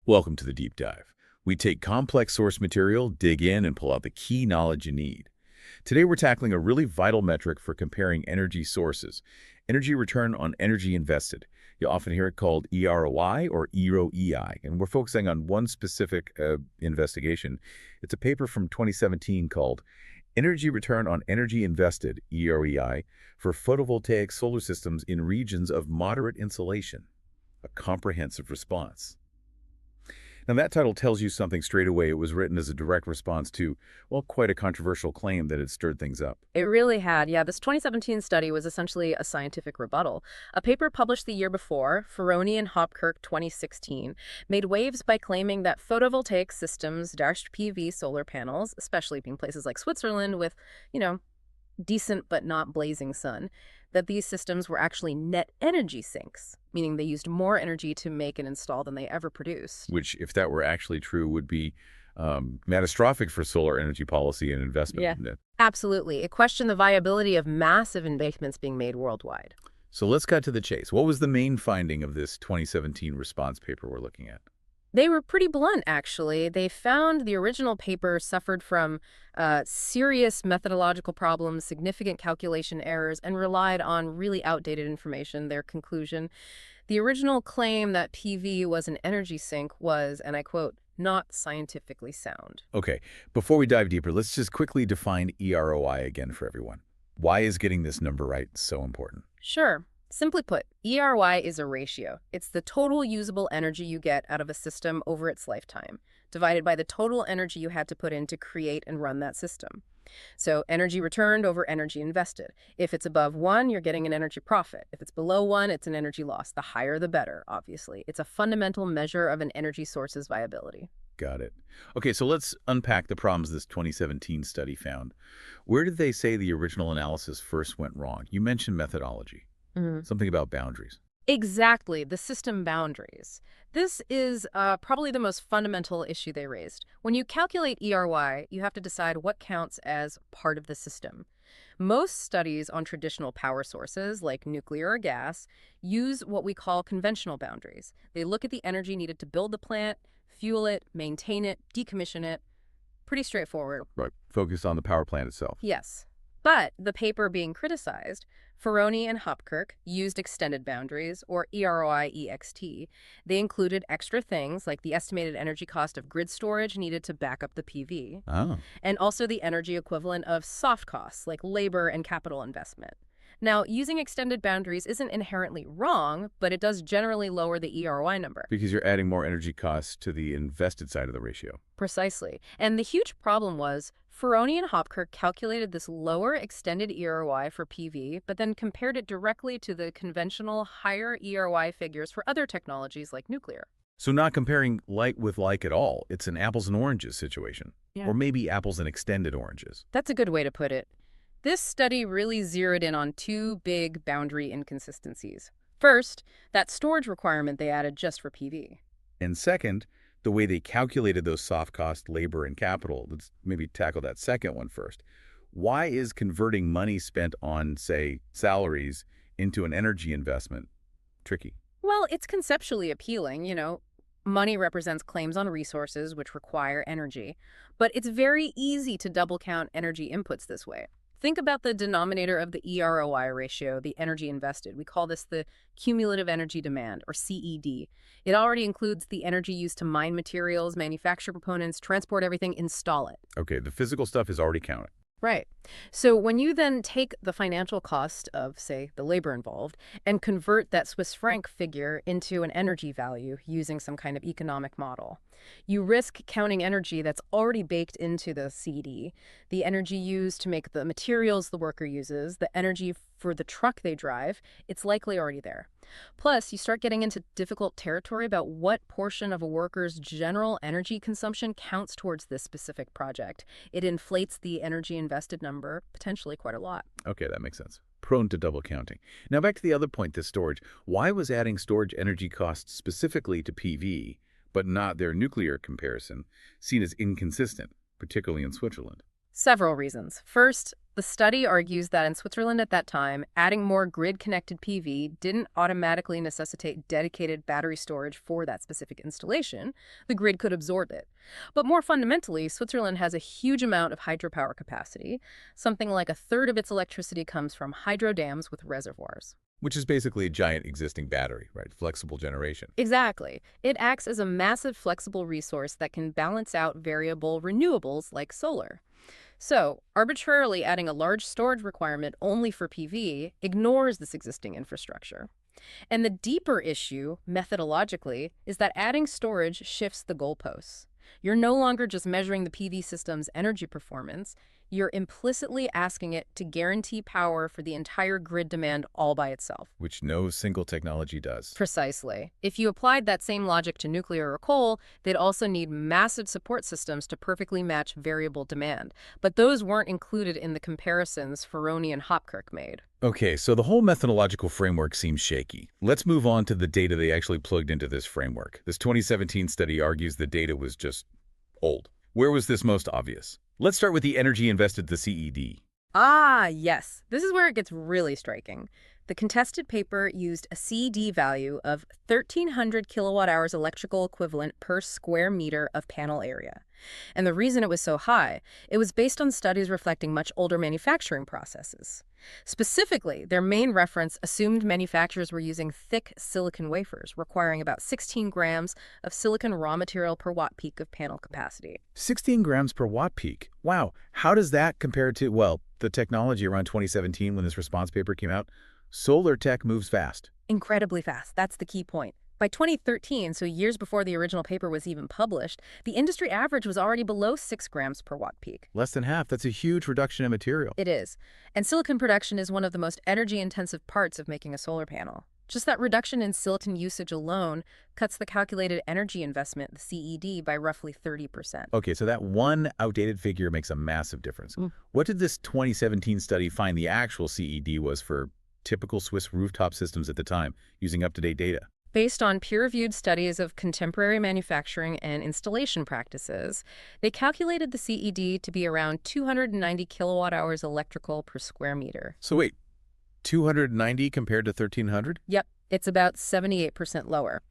Welcome to the Deep Dive. We take complex source material, dig in, and pull out the key knowledge you need. Today we're tackling a really vital metric for comparing energy sources, energy return on energy invested. You'll often hear it called EROI or EROI, and we're focusing on one specific investigation. It's a paper from 2017 called Energy Return on Energy Invested, EROI, for photovoltaic solar systems in regions of moderate insolation. A comprehensive response. Now, that title tells you something straight away. It was written as a direct response to, well, quite a controversial claim that had stirred things up. It really had. Yeah, this 2017 study was essentially a scientific rebuttal. A paper published the year before, Ferroni and Hopkirk 2016, made waves by claiming that photovoltaic systems, dashed PV solar panels, especially in places like Switzerland with, decent but not blazing sun, that these systems were actually net energy sinks, meaning they used more energy to make and install than they ever produced. Which, if that were actually true, would be catastrophic for solar energy policy and investment. Yeah, Wouldn't it? absolutely. It questioned the viability of massive investments being made worldwide. So let's cut to the chase. What was the main finding of this 2017 response paper we're looking at? They were pretty blunt, actually. They found the original paper suffered from serious methodological problems, significant calculation errors, and relied on really outdated information. Their conclusion: the original claim that PV was an energy sink was, and I quote, not scientifically sound. Okay, before we dive deeper, let's just quickly define EROI again for everyone. Why is getting this number right so important? Sure. Simply put, ERY is a ratio. It's the total usable energy you get out of a system over its lifetime, divided by the total energy you had to put in to create and run that system. So energy returned over energy invested. If it's above 1, you're getting an energy profit. If it's below 1, it's an energy loss. The higher, the better, obviously. It's a fundamental measure of an energy source's viability. Got it. Okay, so let's unpack the problems this 2017 study found. Where did they say the original analysis first went wrong? You mentioned methodology. Something about boundaries. Exactly, the system boundaries. This is probably the most fundamental issue they raised. When you calculate ERY, you have to decide what counts as part of the system. Most studies on traditional power sources, like nuclear or gas, use what we call conventional boundaries. They look at the energy needed to build the plant, fuel it, maintain it, decommission it. Pretty straightforward. Right. Focus on the power plant itself. Yes. But the paper being criticized, Ferroni and Hopkirk, used extended boundaries, or EROI-EXT. They included extra things like the estimated energy cost of grid storage needed to back up the PV, and also the energy equivalent of soft costs like labor and capital investment. Now, using extended boundaries isn't inherently wrong, but it does generally lower the EROI number. Because you're adding more energy costs to the invested side of the ratio. Precisely. And the huge problem was Ferroni and Hopkirk calculated this lower extended EROI for PV, but then compared it directly to the conventional higher EROI figures for other technologies like nuclear. So not comparing like with like at all. It's an apples and oranges situation. Yeah. Or maybe apples and extended oranges. That's a good way to put it. This study really zeroed in on two big boundary inconsistencies. First, that storage requirement they added just for PV. And second, the way they calculated those soft cost, labor, and capital. Let's maybe tackle that second one first. Why is converting money spent on, say, salaries into an energy investment tricky? Well, it's conceptually appealing, Money represents claims on resources which require energy, but it's very easy to double count energy inputs this way. Think about the denominator of the EROI ratio, the energy invested. We call this the cumulative energy demand, or CED. It already includes the energy used to mine materials, manufacture components, transport everything, install it. Okay, the physical stuff is already counted. Right. So when you then take the financial cost of, say, the labor involved and convert that Swiss franc figure into an energy value using some kind of economic model, you risk counting energy that's already baked into the CD, the energy used to make the materials the worker uses, the energy for the truck they drive. It's likely already there. Plus, you start getting into difficult territory about what portion of a worker's general energy consumption counts towards this specific project. It inflates the energy invested number potentially quite a lot. Okay, that makes sense. Prone to double counting. Now back to the other point, this storage. Why was adding storage energy costs specifically to PV, but not their nuclear comparison, seen as inconsistent, particularly in Switzerland? Several reasons. First, the study argues that in Switzerland at that time, adding more grid-connected PV didn't automatically necessitate dedicated battery storage for that specific installation. The grid could absorb it. But more fundamentally, Switzerland has a huge amount of hydropower capacity. Something like a third of its electricity comes from hydro dams with reservoirs. Which is basically a giant existing battery, right? Flexible generation. Exactly. It acts as a massive flexible resource that can balance out variable renewables like solar. So, arbitrarily adding a large storage requirement only for PV ignores this existing infrastructure. And the deeper issue, methodologically, is that adding storage shifts the goalposts. You're no longer just measuring the PV system's energy performance, you're implicitly asking it to guarantee power for the entire grid demand all by itself. Which no single technology does. Precisely. If you applied that same logic to nuclear or coal, they'd also need massive support systems to perfectly match variable demand. But those weren't included in the comparisons Ferroni and Hopkirk made. Okay, so the whole methodological framework seems shaky. Let's move on to the data they actually plugged into this framework. This 2017 study argues the data was just old. Where was this most obvious? Let's start with the energy invested the CED. Ah, yes. This is where it gets really striking. The contested paper used a CED value of 1,300 kilowatt hours electrical equivalent per square meter of panel area. And the reason it was so high, it was based on studies reflecting much older manufacturing processes. Specifically, their main reference assumed manufacturers were using thick silicon wafers, requiring about 16 grams of silicon raw material per watt peak of panel capacity. 16 grams per watt peak. Wow, how does that compare to, well, the technology around 2017 when this response paper came out? Solar tech moves fast. Incredibly fast. That's the key point. By 2013, so years before the original paper was even published, the industry average was already below 6 grams per watt peak. Less than half. That's a huge reduction in material. It is. And silicon production is one of the most energy-intensive parts of making a solar panel. Just that reduction in silicon usage alone cuts the calculated energy investment, the CED, by roughly 30%. Okay, so that one outdated figure makes a massive difference. What did this 2017 study find the actual CED was for typical Swiss rooftop systems at the time, using up-to-date data? Based on peer-reviewed studies of contemporary manufacturing and installation practices, they calculated the CED to be around 290 kilowatt hours electrical per square meter. So wait, 290 compared to 1,300? Yep, it's about 78% lower.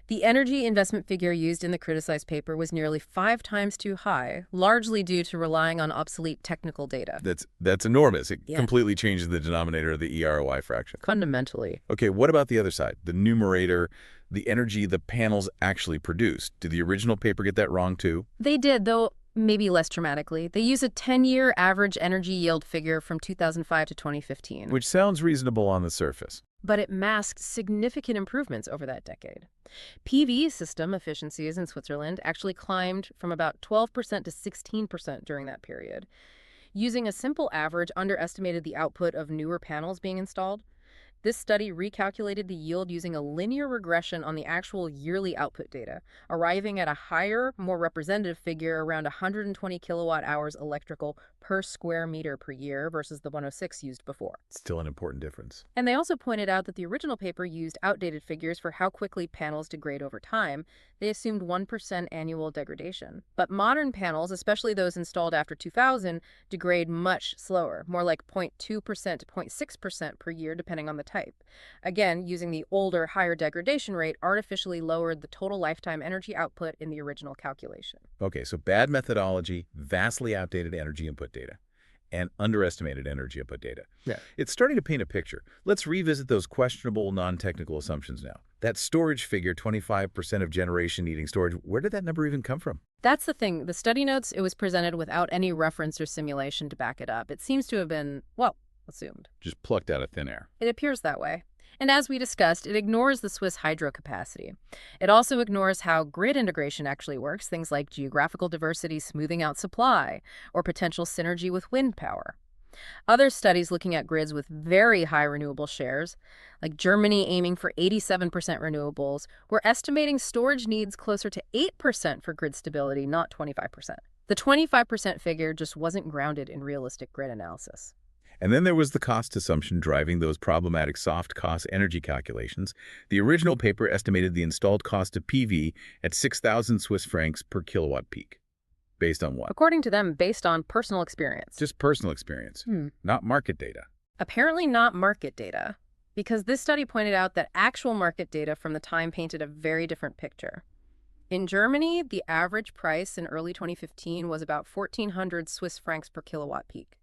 The energy investment figure used in the criticized paper was nearly 5 times too high, largely due to relying on obsolete technical data. That's enormous. It Yeah. completely changes the denominator of the EROI fraction. Fundamentally. Okay, what about the other side? The numerator, the energy the panels actually produce. Did the original paper get that wrong too? They did, though maybe less dramatically. They use a 10-year average energy yield figure from 2005 to 2015. Which sounds reasonable on the surface. But it masked significant improvements over that decade. PV system efficiencies in Switzerland actually climbed from about 12% to 16% during that period. Using a simple average underestimated the output of newer panels being installed. This study recalculated the yield using a linear regression on the actual yearly output data, arriving at a higher, more representative figure around 120 kilowatt hours electrical per square meter per year versus the 106 used before. Still an important difference. And they also pointed out that the original paper used outdated figures for how quickly panels degrade over time. They assumed 1% annual degradation. But modern panels, especially those installed after 2000, degrade much slower, more like 0.2% to 0.6% per year depending on the type. Again, using the older, higher degradation rate artificially lowered the total lifetime energy output in the original calculation. Okay, so bad methodology, vastly outdated energy input data, and underestimated energy input data. Yeah. It's starting to paint a picture. Let's revisit those questionable non-technical assumptions now. That storage figure, 25% of generation needing storage, where did that number even come from? That's the thing. The study notes, it was presented without any reference or simulation to back it up. It seems to have been, well, assumed. Just plucked out of thin air. It appears that way. And as we discussed, it ignores the Swiss hydro capacity. It also ignores how grid integration actually works, things like geographical diversity smoothing out supply, or potential synergy with wind power. Other studies looking at grids with very high renewable shares, like Germany aiming for 87% renewables, were estimating storage needs closer to 8% for grid stability, not 25%. The 25% figure just wasn't grounded in realistic grid analysis. And then there was the cost assumption driving those problematic soft cost energy calculations. The original paper estimated the installed cost of PV at 6,000 Swiss francs per kilowatt peak. Based on what? According to them, based on personal experience. Just personal experience, not market data. Apparently not market data, because this study pointed out that actual market data from the time painted a very different picture. In Germany, the average price in early 2015 was about 1,400 Swiss francs per kilowatt peak.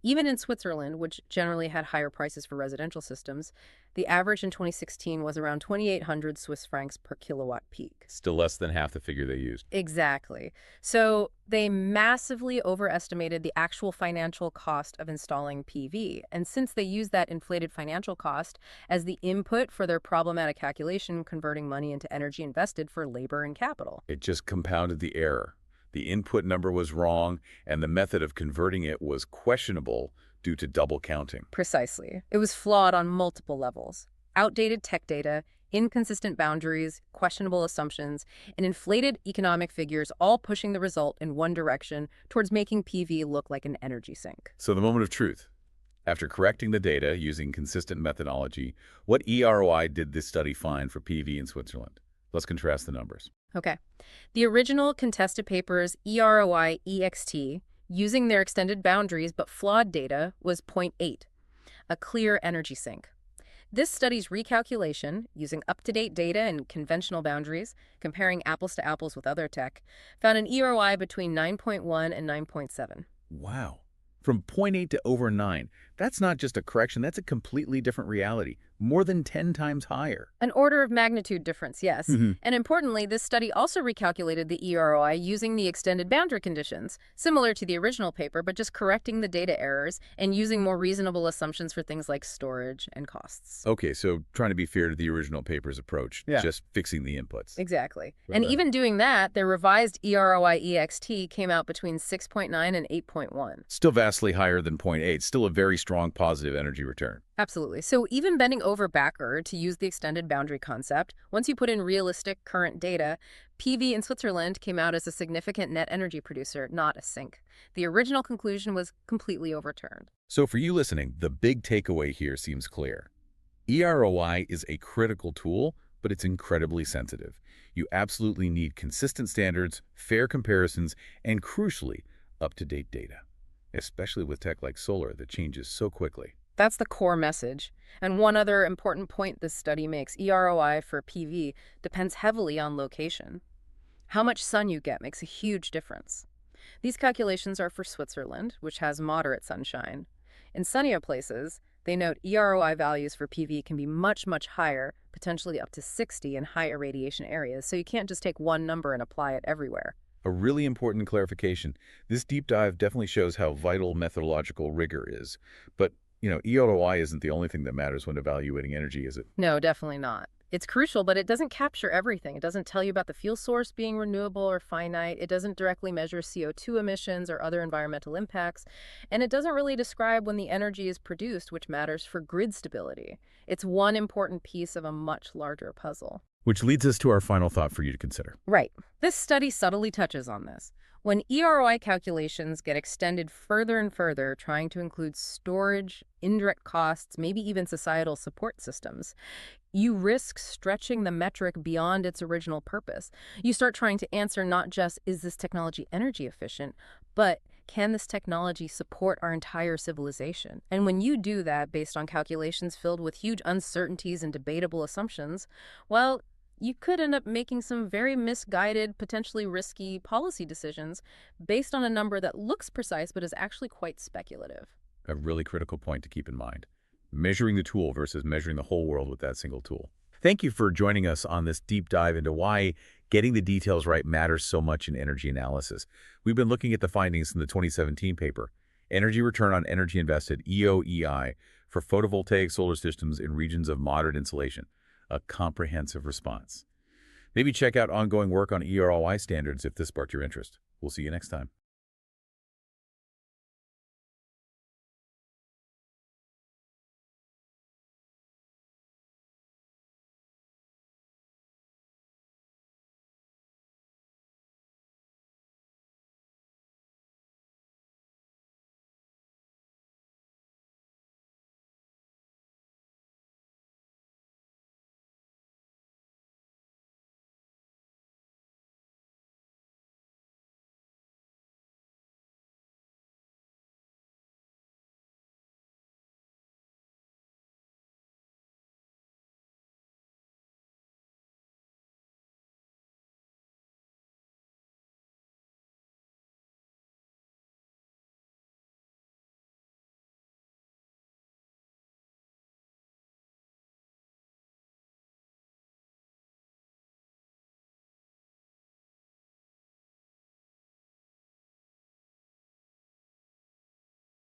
Even in Switzerland, which generally had higher prices for residential systems, the average in 2016 was around 2,800 Swiss francs per kilowatt peak. Still less than half the figure they used. Exactly. So they massively overestimated the actual financial cost of installing PV. And since they used that inflated financial cost as the input for their problematic calculation, converting money into energy invested for labor and capital. It just compounded the error. The input number was wrong, and the method of converting it was questionable due to double counting. Precisely. It was flawed on multiple levels. Outdated tech data, inconsistent boundaries, questionable assumptions, and inflated economic figures all pushing the result in one direction towards making PV look like an energy sink. So the moment of truth. After correcting the data using consistent methodology, what EROI did this study find for PV in Switzerland? Let's contrast the numbers. Okay. The original contested paper's EROI EXT, using their extended boundaries but flawed data, was 0.8, a clear energy sink. This study's recalculation, using up-to-date data and conventional boundaries, comparing apples to apples with other tech, found an EROI between 9.1 and 9.7. Wow. From 0.8 to over 9. That's not just a correction, that's a completely different reality. More than 10 times higher. An order of magnitude difference, yes. And importantly, this study also recalculated the EROI using the extended boundary conditions, similar to the original paper, but just correcting the data errors and using more reasonable assumptions for things like storage and costs. Okay, so trying to be fair to the original paper's approach, just fixing the inputs. Exactly. And even doing that, their revised EROI EXT came out between 6.9 and 8.1. Still vastly higher than 0.8, still a very strong positive energy return. Absolutely. So even bending over backward to use the extended boundary concept, once you put in realistic current data, PV in Switzerland came out as a significant net energy producer, not a sink. The original conclusion was completely overturned. So for you listening, the big takeaway here seems clear. EROI is a critical tool, but it's incredibly sensitive. You absolutely need consistent standards, fair comparisons, and crucially, up-to-date data, especially with tech like solar that changes so quickly. That's the core message. And one other important point this study makes, EROI for PV depends heavily on location. How much sun you get makes a huge difference. These calculations are for Switzerland, which has moderate sunshine. In sunnier places, they note EROI values for PV can be much, much higher, potentially up to 60 in high irradiation areas, so you can't just take one number and apply it everywhere. A really important clarification. This deep dive definitely shows how vital methodological rigor is. But EROI isn't the only thing that matters when evaluating energy, is it? No, definitely not. It's crucial, but it doesn't capture everything. It doesn't tell you about the fuel source being renewable or finite. It doesn't directly measure CO2 emissions or other environmental impacts. And it doesn't really describe when the energy is produced, which matters for grid stability. It's one important piece of a much larger puzzle. Which leads us to our final thought for you to consider. Right. This study subtly touches on this. When EROI calculations get extended further and further, trying to include storage, indirect costs, maybe even societal support systems, you risk stretching the metric beyond its original purpose. You start trying to answer not just, is this technology energy efficient, but can this technology support our entire civilization? And when you do that based on calculations filled with huge uncertainties and debatable assumptions, well, you could end up making some very misguided, potentially risky policy decisions based on a number that looks precise but is actually quite speculative. A really critical point to keep in mind. Measuring the tool versus measuring the whole world with that single tool. Thank you for joining us on this deep dive into why getting the details right matters so much in energy analysis. We've been looking at the findings in the 2017 paper, Energy Return on Energy Invested, EOEI, for photovoltaic solar systems in regions of moderate insolation. A comprehensive response. Maybe check out ongoing work on EROI standards if this sparked your interest. We'll see you next time.